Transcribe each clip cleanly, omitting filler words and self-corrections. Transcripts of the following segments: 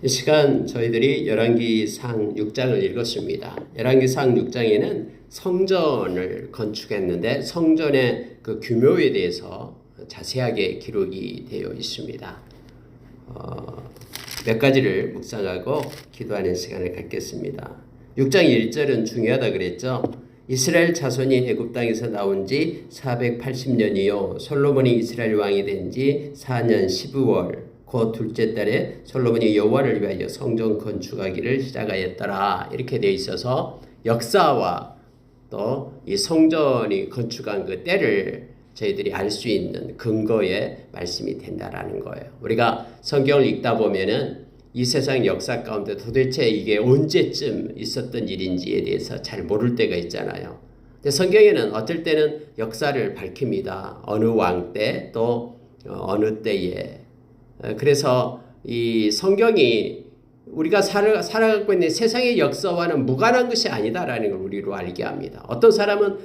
이 시간 저희들이 열왕기상 6장을 읽었습니다. 열왕기상 6장에는 성전을 건축했는데 성전의 그 규모에 대해서 자세하게 기록이 되어 있습니다. 몇 가지를 묵상하고 기도하는 시간을 갖겠습니다. 6장 1절은 중요하다 그랬죠. 이스라엘 자손이 애굽 땅에서 나온 지 480년이요 솔로몬이 이스라엘 왕이 된 지 4년 12월 그 둘째 달에 솔로몬이 여호와를 위하여 성전 건축하기를 시작하였더라. 이렇게 되어 있어서 역사와 또 이 성전이 건축한 그 때를 저희들이 알 수 있는 근거의 말씀이 된다라는 거예요. 우리가 성경을 읽다 보면은 이 세상 역사 가운데 도대체 이게 언제쯤 있었던 일인지에 대해서 잘 모를 때가 있잖아요. 근데 성경에는 어떨 때는 역사를 밝힙니다. 어느 왕 때 또 어느 때에. 그래서 이 성경이 우리가 살아가고 있는 세상의 역사와는 무관한 것이 아니다라는 걸 우리로 알게 합니다. 어떤 사람은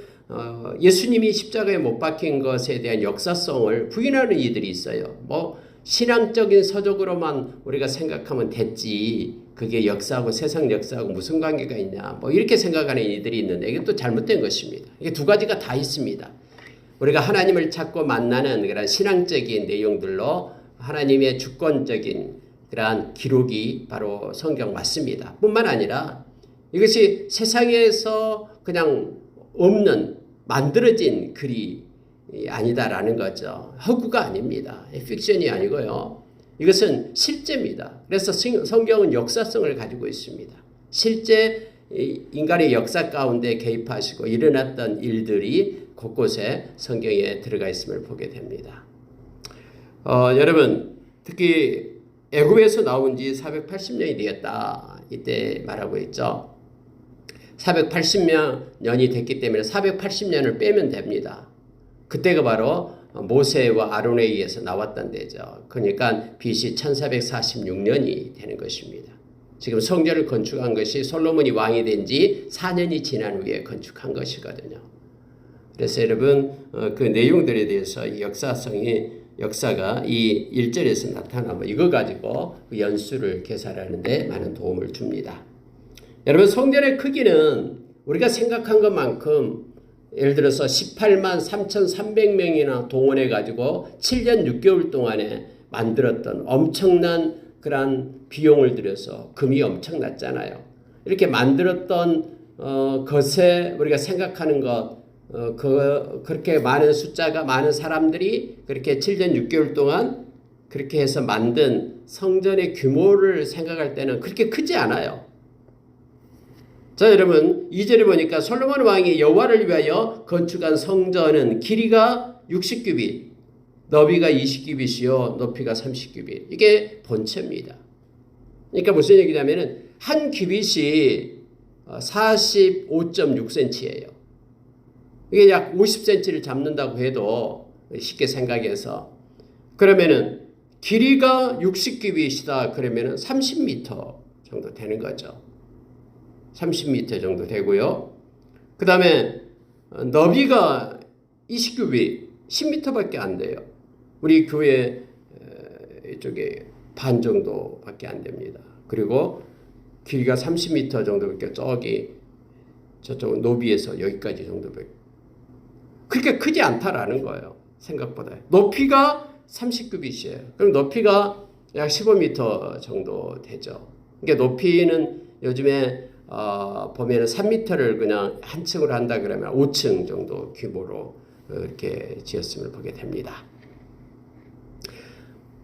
예수님이 십자가에 못 박힌 것에 대한 역사성을 부인하는 이들이 있어요. 뭐 신앙적인 서적으로만 우리가 생각하면 됐지 그게 역사하고 세상 역사하고 무슨 관계가 있냐 뭐 이렇게 생각하는 이들이 있는데 이게 또 잘못된 것입니다. 이게 두 가지가 다 있습니다. 우리가 하나님을 찾고 만나는 그런 신앙적인 내용들로 하나님의 주권적인 그러한 기록이 바로 성경 맞습니다. 뿐만 아니라 이것이 세상에서 그냥 없는 만들어진 글이 아니다라는 거죠. 허구가 아닙니다. 픽션이 아니고요. 이것은 실제입니다. 그래서 성경은 역사성을 가지고 있습니다. 실제 인간의 역사 가운데 개입하시고 일어났던 일들이 곳곳에 성경에 들어가 있음을 보게 됩니다. 여러분 특히 애굽에서 나온 지 480년이 되었다. 이때 말하고 있죠. 480년이 됐기 때문에 480년을 빼면 됩니다. 그때가 바로 모세와 아론에 의해서 나왔던 데죠. 그러니까 BC 1446년이 되는 것입니다. 지금 성전을 건축한 것이 솔로몬이 왕이 된 지 4년이 지난 후에 건축한 것이거든요. 그래서 여러분 그 내용들에 대해서 이 역사가 이 1절에서 나타나면 이거 가지고 그 연수를 계산하는 데 많은 도움을 줍니다. 여러분 성전의 크기는 우리가 생각한 것만큼 예를 들어서 18만 3,300명이나 동원해 가지고 7년 6개월 동안에 만들었던 엄청난 그런 비용을 들여서 금이 엄청났잖아요. 이렇게 만들었던 것에 우리가 생각하는 것 그렇게 많은 숫자가 많은 사람들이 그렇게 7년 6개월 동안 그렇게 해서 만든 성전의 규모를 생각할 때는 그렇게 크지 않아요. 자 여러분 2절에 보니까 솔로몬 왕이 여호와를 위하여 건축한 성전은 길이가 60규빗 너비가 20규빗이요 높이가 30규빗 이게 본체입니다. 그러니까 무슨 얘기냐면은 한 규빗이 45.6cm예요. 이게 약 50cm를 잡는다고 해도 쉽게 생각해서 그러면은 길이가 60규빗이다 그러면은 30m 정도 되는 거죠. 30m 정도 되고요. 그 다음에 너비가 20규빗 10m밖에 안 돼요. 우리 교회 이쪽에 반 정도밖에 안 됩니다. 그리고 길이가 30m 정도밖에 저쪽 노비에서 여기까지 정도밖에 그렇게 크지 않다라는 거예요. 생각보다. 높이가 30규빗이에요. 그럼 높이가 약 15m 정도 되죠. 그러니까 높이는 요즘에 보면은 3m를 그냥 한 층으로 한다 그러면 5층 정도 규모로 이렇게 지었음을 보게 됩니다.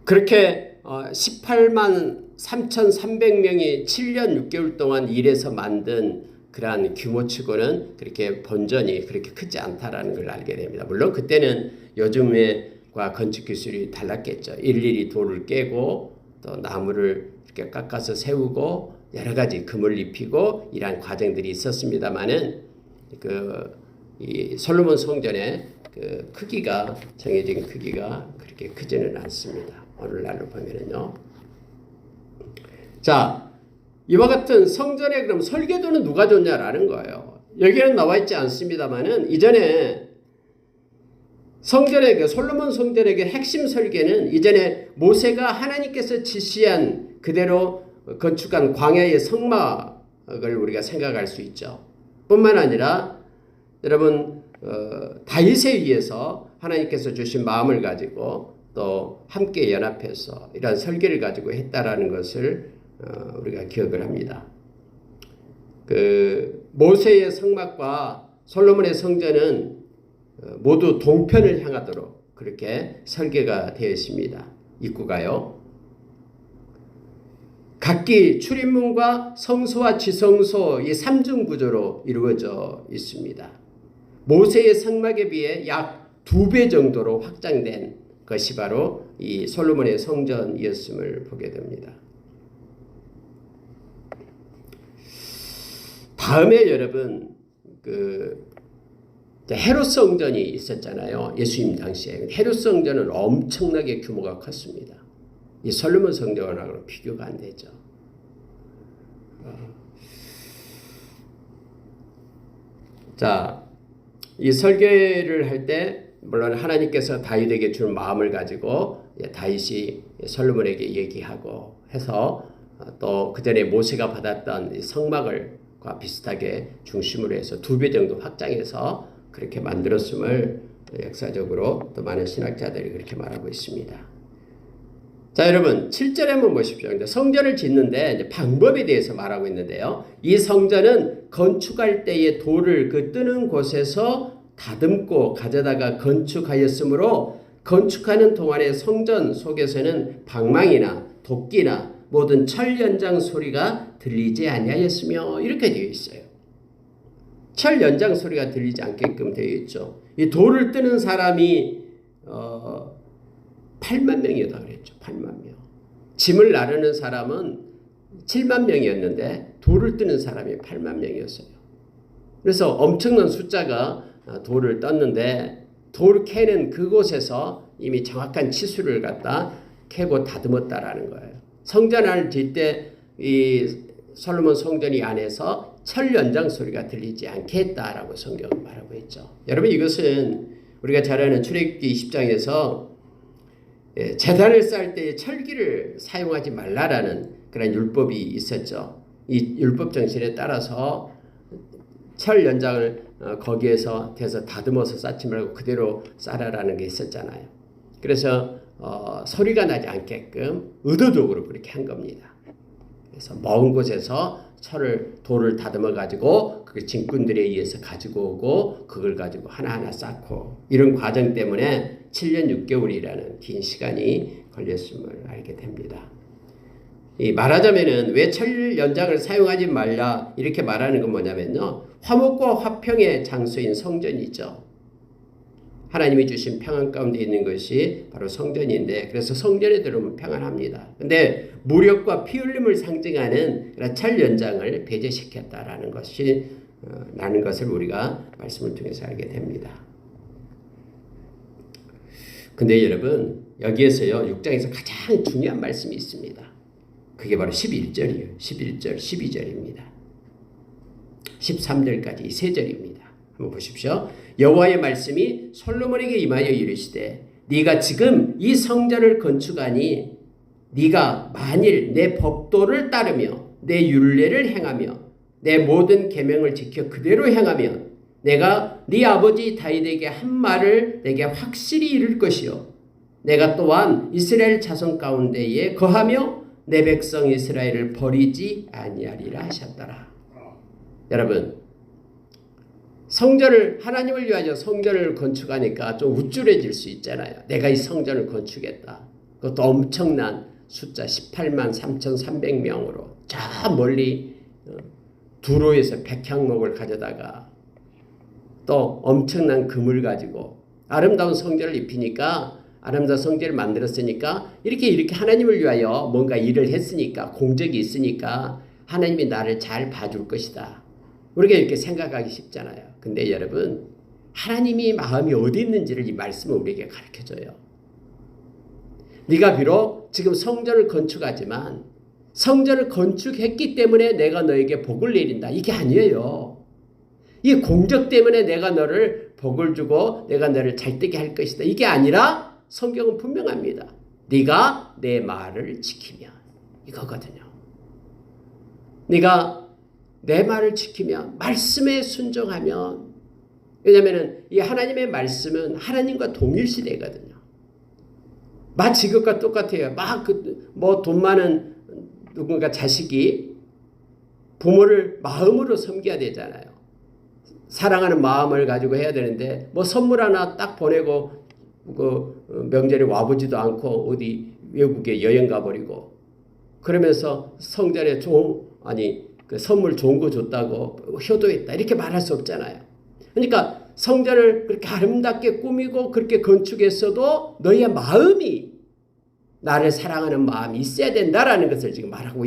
그렇게 18만 3,300명이 7년 6개월 동안 일해서 만든 그러한 규모치고는 그렇게 본전이 그렇게 크지 않다라는 걸 알게 됩니다. 물론 그때는 요즘과 건축 기술이 달랐겠죠. 일일이 돌을 깨고 또 나무를 이렇게 깎아서 세우고 여러 가지 금을 입히고 이러한 과정들이 있었습니다만은 이 솔로몬 성전의 그 크기가 정해진 크기가 그렇게 크지는 않습니다. 오늘날로 보면은요. 자. 이와 같은 성전의 그럼 설계도는 누가 줬냐라는 거예요. 여기에는 나와 있지 않습니다만은 이전에 성전의 솔로몬 성전의 핵심 설계는 이전에 모세가 하나님께서 지시한 그대로 건축한 광야의 성막을 우리가 생각할 수 있죠. 뿐만 아니라 여러분 다윗에 의해서 하나님께서 주신 마음을 가지고 또 함께 연합해서 이런 설계를 가지고 했다라는 것을 우리가 기억을 합니다. 그 모세의 성막과 솔로몬의 성전은 모두 동편을 향하도록 그렇게 설계가 되어 있습니다. 입구가요. 각기 출입문과 성소와 지성소 이 3중 구조로 이루어져 있습니다. 모세의 성막에 비해 약 2배 정도로 확장된 것이 바로 이 솔로몬의 성전이었음을 보게 됩니다. 다음에 여러분 헤롯 성전이 있었잖아요. 예수님 당시에. 헤롯 성전은 엄청나게 규모가 컸습니다. 이 솔로몬 성전하고 비교가 안 되죠. 자, 이 설계를 할 때 물론 하나님께서 다윗에게 준 마음을 가지고 다윗이 솔로몬에게 얘기하고 해서 또 그 전에 모세가 받았던 이 성막을과 비슷하게 중심으로 해서 2배 정도 확장해서 그렇게 만들었음을 역사적으로 또 많은 신학자들이 그렇게 말하고 있습니다. 자, 여러분 7절에 한번 보십시오. 성전을 짓는데 이제 방법에 대해서 말하고 있는데요. 이 성전은 건축할 때의 돌을 그 뜨는 곳에서 다듬고 가져다가 건축하였으므로 건축하는 동안에 성전 속에서는 방망이나 도끼나 모든 철 연장 소리가 들리지 아니하였으며 이렇게 되어 있어요. 철 연장 소리가 들리지 않게끔 되어 있죠. 이 돌을 뜨는 사람이 8만 명이었다 그랬죠. 8만 명. 짐을 나르는 사람은 7만 명이었는데 돌을 뜨는 사람이 8만 명이었어요. 그래서 엄청난 숫자가 돌을 떴는데 돌 캐는 그곳에서 이미 정확한 치수를 갖다 캐고 다듬었다라는 거예요. 성전을 짓 때 이 솔로몬 성전이 안에서 철 연장 소리가 들리지 않게 했다라고 성경은 말하고 있죠. 여러분 이것은 우리가 잘 아는 출애굽기 20장에서 제단을 쌓을 때 철기를 사용하지 말라라는 그런 율법이 있었죠. 이 율법 정신에 따라서 철 연장을 거기에서 대서 다듬어서 쌓지 말고 그대로 쌓아라라는 게 있었잖아요. 그래서 소리가 나지 않게끔 의도적으로 그렇게 한 겁니다. 그래서 먼 곳에서 돌을 다듬어 가지고 그 짐꾼들에 의해서 가지고 오고 그걸 가지고 하나하나 쌓고 이런 과정 때문에 7년 6개월이라는 긴 시간이 걸렸음을 알게 됩니다. 말하자면은 왜 철 연장을 사용하지 말라 이렇게 말하는 건 뭐냐면요. 화목과 화평의 장소인 성전이죠. 하나님이 주신 평안 가운데 있는 것이 바로 성전인데 그래서 성전에 들어오면 평안합니다. 근데 무력과 피 흘림을 상징하는 철 연장을 배제시켰다라는 것을 우리가 말씀을 통해서 알게 됩니다. 근데 여러분 여기에서요 6장에서 가장 중요한 말씀이 있습니다. 그게 바로 11절이에요. 11절, 12절입니다. 13절까지 이 세 절입니다. 한번 보십시오. 여호와의 말씀이 솔로몬에게 임하여 이르시되 네가 지금 이 성전을 건축하니 네가 만일 내 법도를 따르며 내 율례를 행하며 내 모든 계명을 지켜 그대로 행하면 내가 네 아버지 다윗에게 한 말을 내게 확실히 이룰 것이요 내가 또한 이스라엘 자손 가운데에 거하며 내 백성 이스라엘을 버리지 아니하리라 하셨더라. 여러분 성전을 하나님을 위하여 성전을 건축하니까 좀 우쭐해질 수 있잖아요. 내가 이 성전을 건축했다. 그것도 엄청난 숫자 18만 3,300명으로 저 멀리 두로에서 백향목을 가져다가 또 엄청난 금을 가지고 아름다운 성전을 입히니까 아름다운 성전을 만들었으니까 이렇게 하나님을 위하여 뭔가 일을 했으니까 공적이 있으니까 하나님이 나를 잘 봐줄 것이다. 우리가 이렇게 생각하기 쉽잖아요. 근데 여러분 하나님이 마음이 어디 있는지를 이 말씀은 우리에게 가르쳐줘요. 네가 비록 지금 성전을 건축하지만 성전을 건축했기 때문에 내가 너에게 복을 내린다. 이게 아니에요. 이 공적 때문에 내가 너를 복을 주고 내가 너를 잘되게 할 것이다. 이게 아니라 성경은 분명합니다. 네가 내 말을 지키면 이거거든요. 네가 내 말을 지키면, 말씀에 순종하면, 왜냐하면 이 하나님의 말씀은 하나님과 동일시되거든요. 마치 이것과 똑같아요. 뭐 돈 많은 누군가 자식이 부모를 마음으로 섬겨야 되잖아요. 사랑하는 마음을 가지고 해야 되는데 뭐 선물 하나 딱 보내고 그 명절에 와보지도 않고 어디 외국에 여행 가버리고 그러면서 성전에 그 선물 좋은 거 줬다고 효도했다 이렇게 말할 수 없잖아요. 그러니까 성전을 그렇게 아름답게 꾸미고 그렇게 건축했어도 너희의 마음이 나를 사랑하는 마음이 있어야 된다라는 것을 지금 말하고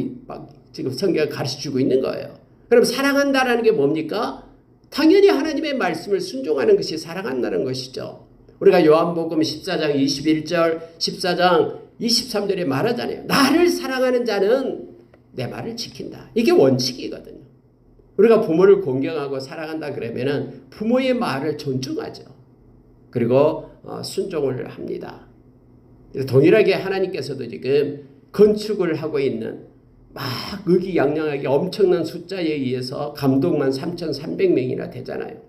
지금 성경을 가르쳐주고 있는 거예요. 그럼 사랑한다라는 게 뭡니까? 당연히 하나님의 말씀을 순종하는 것이 사랑한다는 것이죠. 우리가 요한복음 14장 21절 14장 23절에 말하잖아요. 나를 사랑하는 자는 내 말을 지킨다. 이게 원칙이거든요. 우리가 부모를 공경하고 사랑한다 그러면은 부모의 말을 존중하죠. 그리고 순종을 합니다. 동일하게 하나님께서도 지금 건축을 하고 있는 막 의기양양하게 엄청난 숫자에 의해서 감독만 3,300명이나 되잖아요.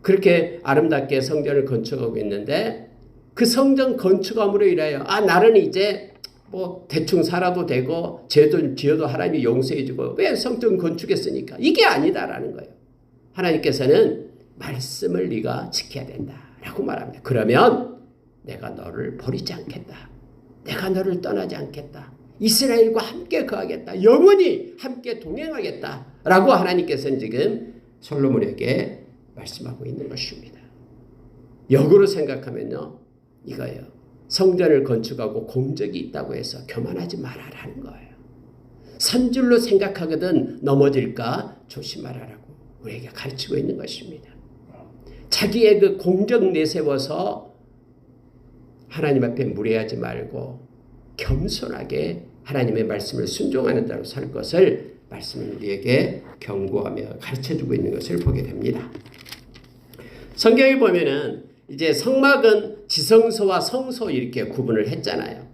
그렇게 아름답게 성전을 건축하고 있는데 그 성전 건축함으로 인하여 나는 이제 뭐 대충 살아도 되고 죄도 지어도 하나님이 용서해주고 왜 성전 건축했으니까 이게 아니다라는 거예요. 하나님께서는 말씀을 네가 지켜야 된다라고 말합니다. 그러면 내가 너를 버리지 않겠다. 내가 너를 떠나지 않겠다. 이스라엘과 함께 거하겠다. 영원히 함께 동행하겠다라고 하나님께서는 지금 솔로몬에게 말씀하고 있는 것입니다. 역으로 생각하면요. 이거예요. 성전을 건축하고 공적이 있다고 해서 교만하지 말아라는 거예요. 선줄로 생각하거든 넘어질까 조심하라라고 우리에게 가르치고 있는 것입니다. 자기의 그 공적 내세워서 하나님 앞에 무례하지 말고 겸손하게 하나님의 말씀을 순종하는 자로 살 것을 말씀을 우리에게 경고하며 가르쳐주고 있는 것을 보게 됩니다. 성경에 보면은 이제 성막은 지성소와 성소 이렇게 구분을 했잖아요.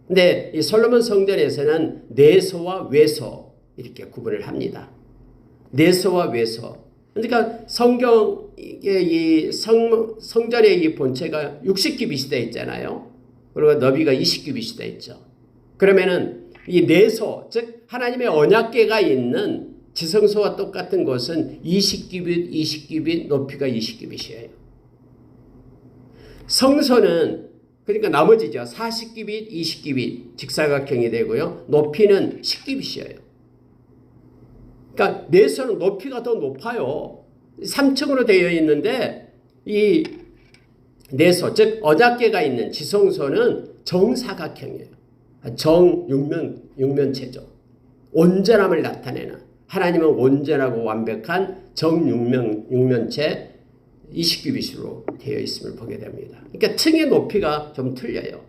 근데 이 솔로몬 성전에서는 내소와 외소 이렇게 구분을 합니다. 내소와 외소. 그러니까 성경의 성전의 이 본체가 60규빗이 되어 있잖아요. 그리고 너비가 20규빗이 되어 있죠. 그러면은 이 내소, 즉 하나님의 언약궤가 있는 지성소와 똑같은 곳은 20규빗, 20규빗, 높이가 20규빗이에요. 성소는 그러니까 나머지죠. 40규빗, 20규빗 직사각형이 되고요. 높이는 10규빗이에요. 그러니까 내소는 높이가 더 높아요. 3층으로 되어 있는데 이 내소, 즉 언약궤가 있는 지성소는 정사각형이에요. 정육면체죠. 온전함을 나타내는 하나님은 온전하고 완벽한 정육면체 20규빗으로 되어 있음을 보게 됩니다. 그러니까 층의 높이가 좀 틀려요.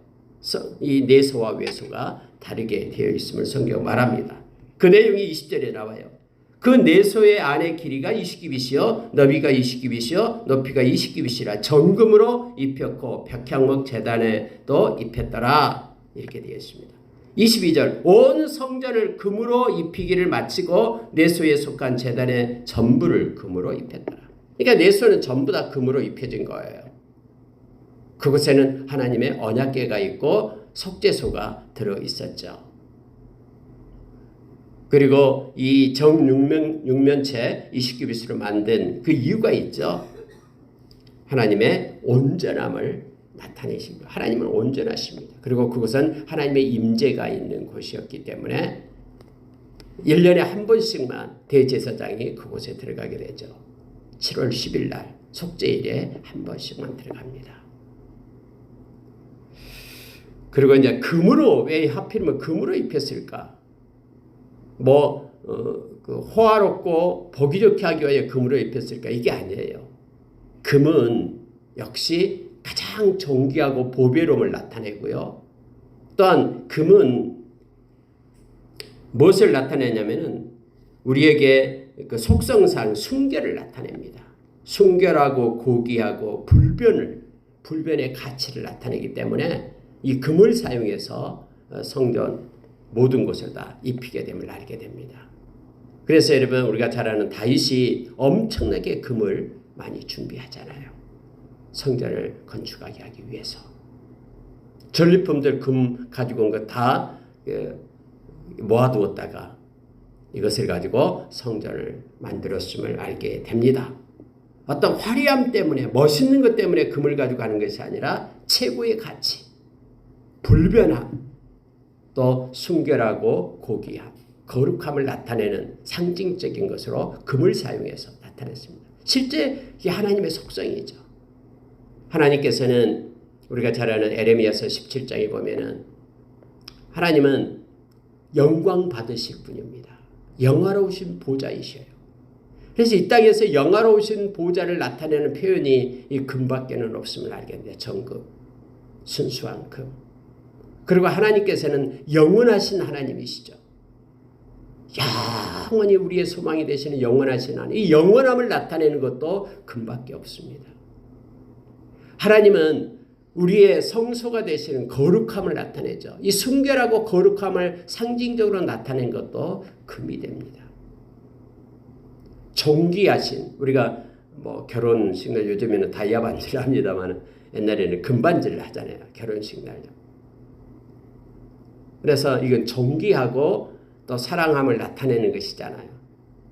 이 내소와 외소가 다르게 되어 있음을 성경 말합니다. 그 내용이 20절에 나와요. 그 내소의 안의 길이가 20규빗이요 너비가 20규빗이요 높이가 20규빗이라 정금으로 입혔고 벽향목 제단에도 입혔더라. 이렇게 되어 있습니다. 22절 온 성전을 금으로 입히기를 마치고 내소에 속한 제단의 전부를 금으로 입혔더라. 그러니까 내소는 전부 다 금으로 입혀진 거예요. 그곳에는 하나님의 언약궤가 있고 속죄소가 들어있었죠. 그리고 이 정육면체 20규빗으로 만든 그 이유가 있죠. 하나님의 온전함을 나타내십니다. 하나님은 온전하십니다. 그리고 그곳은 하나님의 임재가 있는 곳이었기 때문에 1년에 한 번씩만 대제사장이 그곳에 들어가게 되죠. 7월 10일 날 속죄일에 한 번씩만 들어갑니다. 그리고 이제 금으로 왜 하필이면 금으로 입혔을까? 그 호화롭고 보기 좋게 하기 위해 금으로 입혔을까? 이게 아니에요. 금은 역시 가장 존귀하고 보배로움을 나타내고요. 또한 금은 무엇을 나타내냐면은 우리에게 그 속성상 순결을 나타냅니다. 순결하고 고귀하고 불변의 가치를 나타내기 때문에 이 금을 사용해서 성전 모든 것을 다 입히게 됨을 알게 됩니다. 그래서 여러분 우리가 잘 아는 다윗이 엄청나게 금을 많이 준비하잖아요. 성전을 건축하게 하기 위해서. 전리품들 금 가지고 온 거 다 모아두었다가 이것을 가지고 성전을 만들었음을 알게 됩니다. 어떤 화려함 때문에 멋있는 것 때문에 금을 가지고 가는 것이 아니라 최고의 가치, 불변함, 또 순결하고 고귀함, 거룩함을 나타내는 상징적인 것으로 금을 사용해서 나타냈습니다. 실제 이게 하나님의 속성이죠. 하나님께서는 우리가 잘 아는 에레미야서 17장에 보면은 하나님은 영광 받으실 분입니다. 영화로우신 보좌이셔요. 그래서 이 땅에서 영화로우신 보좌를 나타내는 표현이 이 금밖에는 없음을 알겠는데 정금, 순수한 금. 그리고 하나님께서는 영원하신 하나님이시죠. 영원히 우리의 소망이 되시는 영원하신 하나님. 이 영원함을 나타내는 것도 금밖에 없습니다. 하나님은 우리의 성소가 되시는 거룩함을 나타내죠. 이 순결하고 거룩함을 상징적으로 나타낸 것도 금이 됩니다. 존귀하신, 우리가 뭐 결혼식 날 요즘에는 다이아 반지를 합니다만 옛날에는 금반지를 하잖아요. 결혼식 날요. 그래서 이건 존귀하고 또 사랑함을 나타내는 것이잖아요.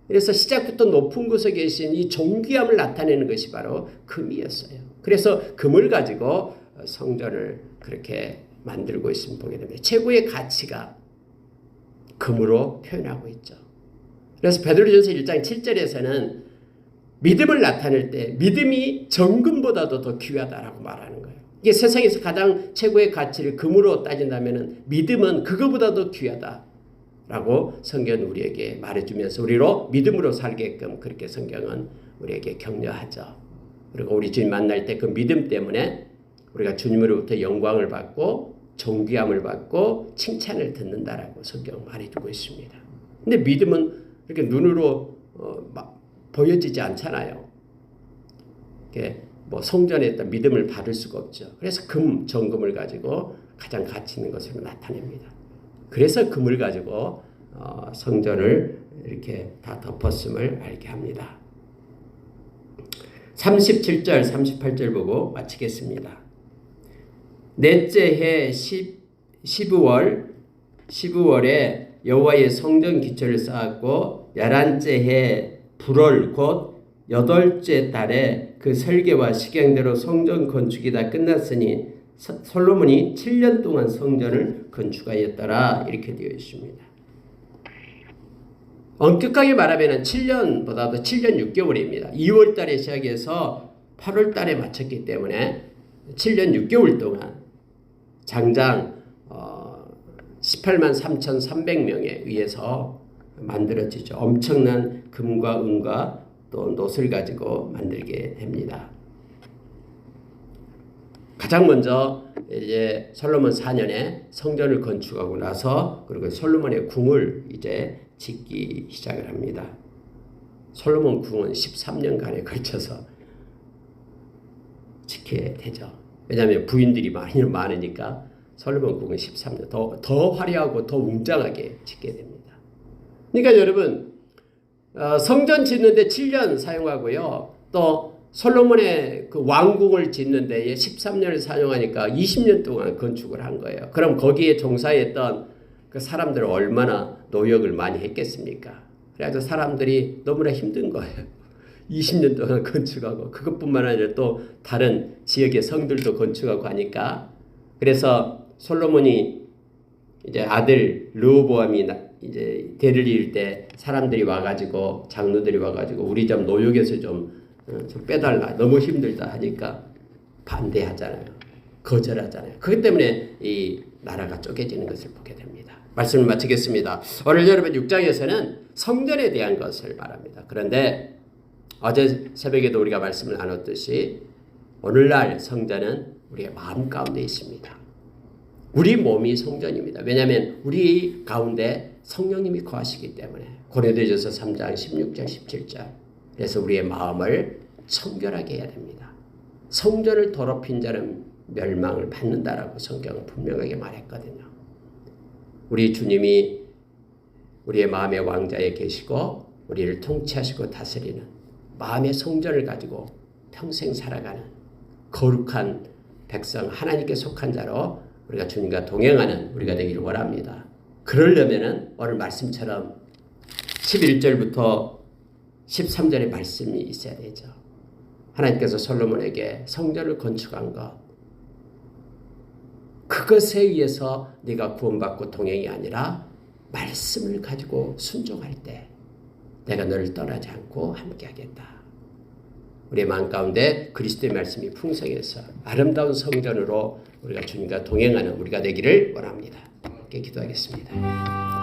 그래서 시작부터 높은 곳에 계신 이 존귀함을 나타내는 것이 바로 금이었어요. 그래서 금을 가지고 성전을 그렇게 만들고 있으면 보게 됩니다. 최고의 가치가 금으로 표현하고 있죠. 그래서 베드로전서 1장 7절에서는 믿음을 나타낼 때 믿음이 정금보다도 더 귀하다라고 말하는 거예요. 이게 세상에서 가장 최고의 가치를 금으로 따진다면 믿음은 그거보다도 귀하다라고 성경은 우리에게 말해주면서 우리로 믿음으로 살게끔 그렇게 성경은 우리에게 격려하죠. 그리고 우리 주님 만날 때 그 믿음 때문에 우리가 주님으로부터 영광을 받고 존귀함을 받고 칭찬을 듣는다라고 성경은 말해주고 있습니다. 근데 믿음은 이렇게 눈으로 보여지지 않잖아요. 이렇게 뭐 성전에 있던 믿음을 받을 수가 없죠. 그래서 금, 정금을 가지고 가장 가치 있는 것으로 나타냅니다. 그래서 금을 가지고 성전을 이렇게 다 덮었음을 알게 합니다. 37절, 38절 보고 마치겠습니다. 넷째 해 12월에 여호와의 성전 기초를 쌓았고 11째 해 불월 곧 8째 달에 그 설계와 식양대로 성전 건축이 다 끝났으니 솔로몬이 7년 동안 성전을 건축하였더라 이렇게 되어 있습니다. 엄격하게 말하면 7년보다도 7년 6개월입니다. 2월 달에 시작해서 8월 달에 마쳤기 때문에 7년 6개월 동안 장장 18만 3,300명에 의해서 만들어지죠. 엄청난 금과 은과 또 놋을 가지고 만들게 됩니다. 가장 먼저 이제 솔로몬 4년에 성전을 건축하고 나서 그리고 솔로몬의 궁을 이제 짓기 시작을 합니다. 솔로몬 궁은 13년간에 걸쳐서 짓게 되죠. 왜냐하면 부인들이 많으니까 솔로몬 궁은 13년 더 화려하고 더 웅장하게 짓게 됩니다. 그러니까 여러분 성전 짓는데 7년 사용하고요. 또 솔로몬의 그 왕궁을 짓는데 13년을 사용하니까 20년 동안 건축을 한 거예요. 그럼 거기에 종사했던 그 사람들은 얼마나 노력을 많이 했겠습니까? 그래서 사람들이 너무나 힘든 거예요. 20년 동안 건축하고 그것뿐만 아니라 또 다른 지역의 성들도 건축하고 하니까 그래서 솔로몬이 이제 아들 르호보암이 이제 대를 이을 때 사람들이 와가지고 장로들이 와가지고 우리 좀 노역에서 좀 빼달라 너무 힘들다 하니까 반대하잖아요. 거절하잖아요. 그것 때문에 이 나라가 쪼개지는 것을 보게 됩니다. 말씀을 마치겠습니다. 오늘 여러분 6장에서는 성전에 대한 것을 말합니다. 그런데 어제 새벽에도 우리가 말씀을 나눴듯이 오늘날 성전은 우리의 마음 가운데 있습니다. 우리 몸이 성전입니다. 왜냐하면 우리 가운데 성령님이 거하시기 때문에 고린도전서 3장 16절 17절 그래서 우리의 마음을 청결하게 해야 됩니다. 성전을 더럽힌 자는 멸망을 받는다라고 성경은 분명하게 말했거든요. 우리 주님이 우리의 마음의 왕자에 계시고 우리를 통치하시고 다스리는 마음의 성전을 가지고 평생 살아가는 거룩한 백성, 하나님께 속한 자로 우리가 주님과 동행하는 우리가 되기를 원합니다. 그러려면은 오늘 말씀처럼 11절부터 13절의 말씀이 있어야 되죠. 하나님께서 솔로몬에게 성전을 건축한 것, 그것에 의해서 네가 구원받고 동행이 아니라 말씀을 가지고 순종할 때 내가 너를 떠나지 않고 함께하겠다. 우리의 마음 가운데 그리스도의 말씀이 풍성해서 아름다운 성전으로 우리가 주님과 동행하는 우리가 되기를 원합니다. 함께 기도하겠습니다.